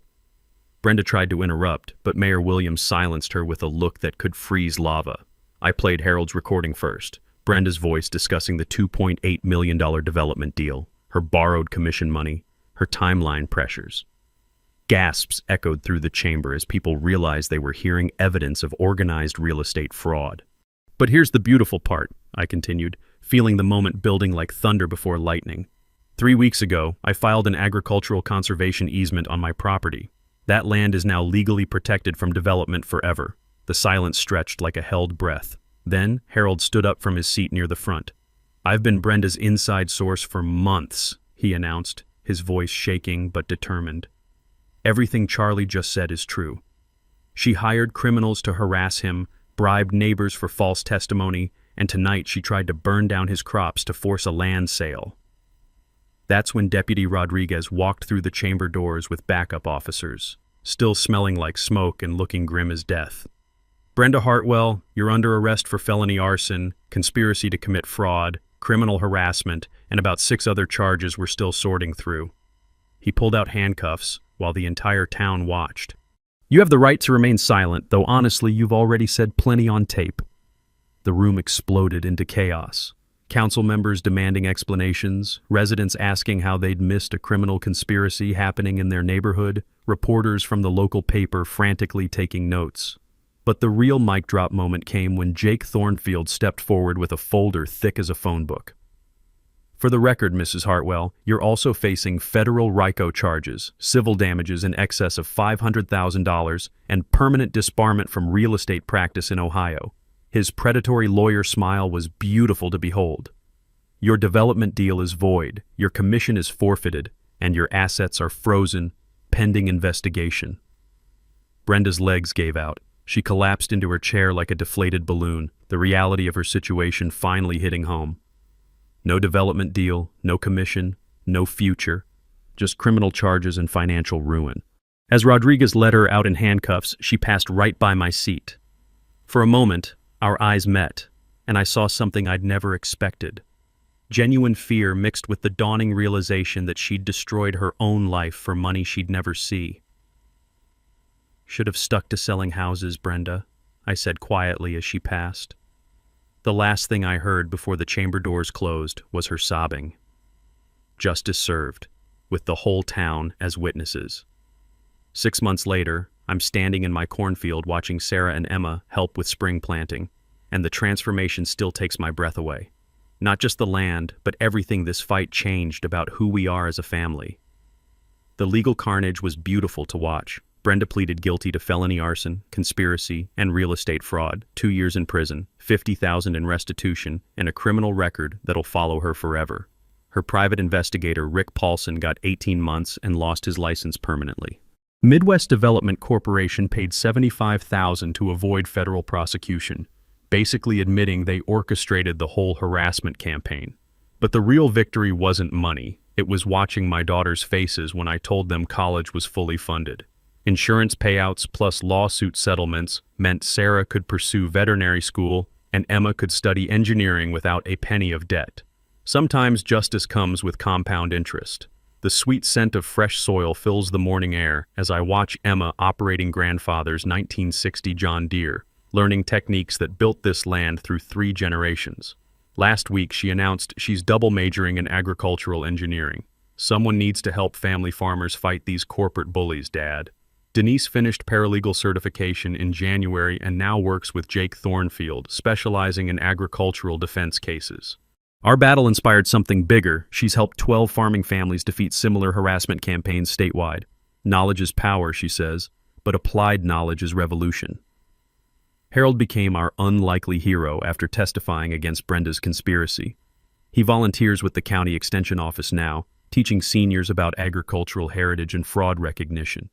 Brenda tried to interrupt, but Mayor Williams silenced her with a look that could freeze lava. I played Harold's recording first, Brenda's voice discussing the $2.8 million development deal, her borrowed commission money, her timeline pressures. Gasps echoed through the chamber as people realized they were hearing evidence of organized real estate fraud. "But here's the beautiful part," I continued, feeling the moment building like thunder before lightning. 3 weeks ago, I filed an agricultural conservation easement on my property. That land is now legally protected from development forever. The silence stretched like a held breath. Then, Harold stood up from his seat near the front. "I've been Brenda's inside source for months," he announced, his voice shaking but determined. Everything Charlie just said is true. She hired criminals to harass him, bribed neighbors for false testimony, and tonight she tried to burn down his crops to force a land sale. That's when Deputy Rodriguez walked through the chamber doors with backup officers, still smelling like smoke and looking grim as death. Brenda Hartwell, you're under arrest for felony arson, conspiracy to commit fraud, criminal harassment, and about 6 other charges we're still sorting through. He pulled out handcuffs while the entire town watched. You have the right to remain silent, though honestly you've already said plenty on tape. The room exploded into chaos. Council members demanding explanations, residents asking how they'd missed a criminal conspiracy happening in their neighborhood, reporters from the local paper frantically taking notes. But the real mic drop moment came when Jake Thornfield stepped forward with a folder thick as a phone book. For the record, Mrs. Hartwell, you're also facing federal RICO charges, civil damages in excess of $500,000, and permanent disbarment from real estate practice in Ohio. His predatory lawyer smile was beautiful to behold. Your development deal is void, your commission is forfeited, and your assets are frozen, pending investigation. Brenda's legs gave out. She collapsed into her chair like a deflated balloon, the reality of her situation finally hitting home. No development deal, no commission, no future, just criminal charges and financial ruin. As Rodriguez led her out in handcuffs, she passed right by my seat. For a moment, our eyes met, and I saw something I'd never expected. Genuine fear mixed with the dawning realization that she'd destroyed her own life for money she'd never see. Should have stuck to selling houses, Brenda, I said quietly as she passed. The last thing I heard before the chamber doors closed was her sobbing. Justice served, with the whole town as witnesses. 6 months later, I'm standing in my cornfield watching Sarah and Emma help with spring planting, and the transformation still takes my breath away. Not just the land, but everything this fight changed about who we are as a family. The legal carnage was beautiful to watch. Brenda pleaded guilty to felony arson, conspiracy, and real estate fraud, 2 years in prison, $50,000 in restitution, and a criminal record that'll follow her forever. Her private investigator, Rick Paulson, got 18 months and lost his license permanently. Midwest Development Corporation paid $75,000 to avoid federal prosecution, basically admitting they orchestrated the whole harassment campaign. But the real victory wasn't money. It was watching my daughters' faces when I told them college was fully funded. Insurance payouts plus lawsuit settlements meant Sarah could pursue veterinary school and Emma could study engineering without a penny of debt. Sometimes justice comes with compound interest. The sweet scent of fresh soil fills the morning air as I watch Emma operating grandfather's 1960 John Deere, learning techniques that built this land through 3 generations. Last week, she announced she's double majoring in agricultural engineering. Someone needs to help family farmers fight these corporate bullies, Dad. Denise finished paralegal certification in January and now works with Jake Thornfield, specializing in agricultural defense cases. Our battle inspired something bigger. She's helped 12 farming families defeat similar harassment campaigns statewide. Knowledge is power, she says, but applied knowledge is revolution. Harold became our unlikely hero after testifying against Brenda's conspiracy. He volunteers with the county extension office now, teaching seniors about agricultural heritage and fraud recognition.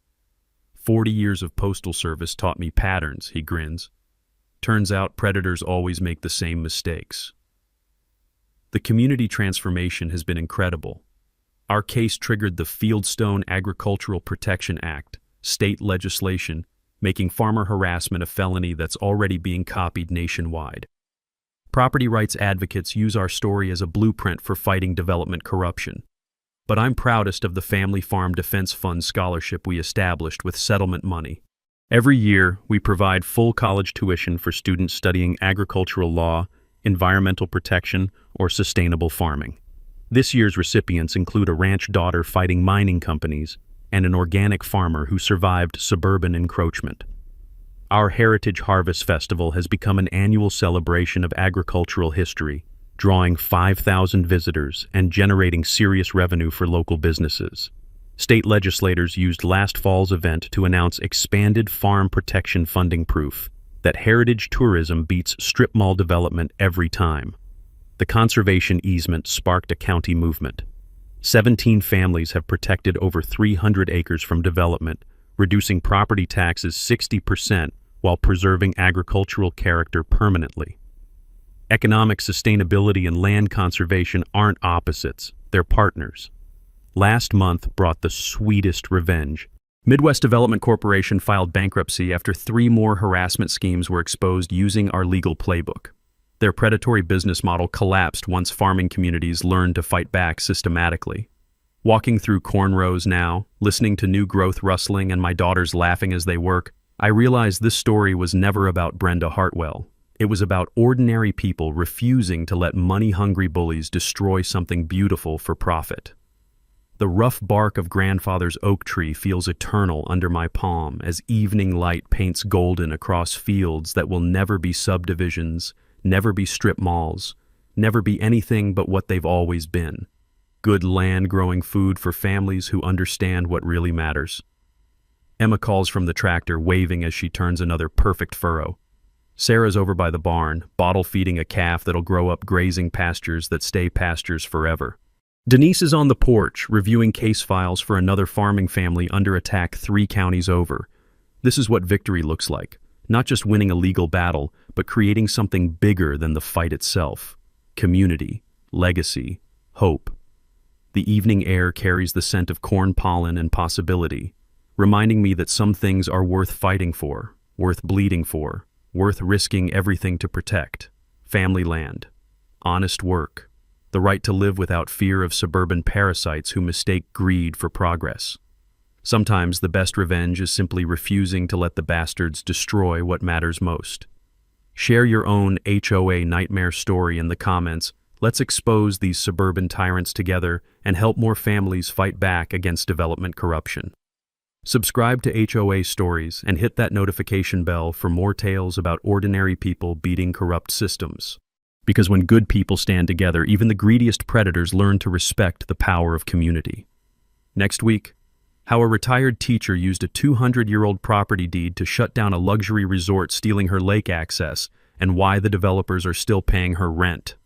40 years of postal service taught me patterns, he grins. Turns out predators always make the same mistakes. The community transformation has been incredible. Our case triggered the Fieldstone Agricultural Protection Act, state legislation, making farmer harassment a felony that's already being copied nationwide. Property rights advocates use our story as a blueprint for fighting development corruption. But I'm proudest of the Family Farm Defense Fund scholarship we established with settlement money. Every year, we provide full college tuition for students studying agricultural law, environmental protection, or sustainable farming. This year's recipients include a ranch daughter fighting mining companies and an organic farmer who survived suburban encroachment. Our Heritage Harvest Festival has become an annual celebration of agricultural history, drawing 5,000 visitors and generating serious revenue for local businesses. State legislators used last fall's event to announce expanded farm protection funding, proof that heritage tourism beats strip mall development every time. The conservation easement sparked a county movement. 17 families have protected over 300 acres from development, reducing property taxes 60% while preserving agricultural character permanently. Economic sustainability and land conservation aren't opposites, they're partners. Last month brought the sweetest revenge. Midwest Development Corporation filed bankruptcy after 3 more harassment schemes were exposed using our legal playbook. Their predatory business model collapsed once farming communities learned to fight back systematically. Walking through corn rows now, listening to new growth rustling and my daughters laughing as they work, I realized this story was never about Brenda Hartwell. It was about ordinary people refusing to let money-hungry bullies destroy something beautiful for profit. The rough bark of grandfather's oak tree feels eternal under my palm as evening light paints golden across fields that will never be subdivisions, never be strip malls, never be anything but what they've always been. Good land growing food for families who understand what really matters. Emma calls from the tractor, waving as she turns another perfect furrow. Sarah's over by the barn, bottle feeding a calf that'll grow up grazing pastures that stay pastures forever. Denise is on the porch, reviewing case files for another farming family under attack 3 counties over. This is what victory looks like. Not just winning a legal battle, but creating something bigger than the fight itself. Community, legacy, hope. The evening air carries the scent of corn pollen and possibility, reminding me that some things are worth fighting for, worth bleeding for, worth risking everything to protect. Family land, honest work, the right to live without fear of suburban parasites who mistake greed for progress. Sometimes the best revenge is simply refusing to let the bastards destroy what matters most. Share your own HOA nightmare story in the comments. Let's expose these suburban tyrants together and help more families fight back against development corruption. Subscribe to HOA Stories and hit that notification bell for more tales about ordinary people beating corrupt systems. Because when good people stand together, even the greediest predators learn to respect the power of community. Next week, how a retired teacher used a 200-year-old property deed to shut down a luxury resort, stealing her lake access, and why the developers are still paying her rent.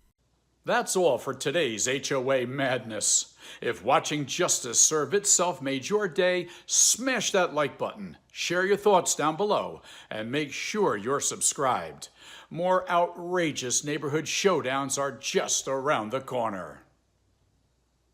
That's all for today's HOA Madness. If watching justice serve itself made your day, smash that like button, share your thoughts down below, and make sure you're subscribed. More outrageous neighborhood showdowns are just around the corner.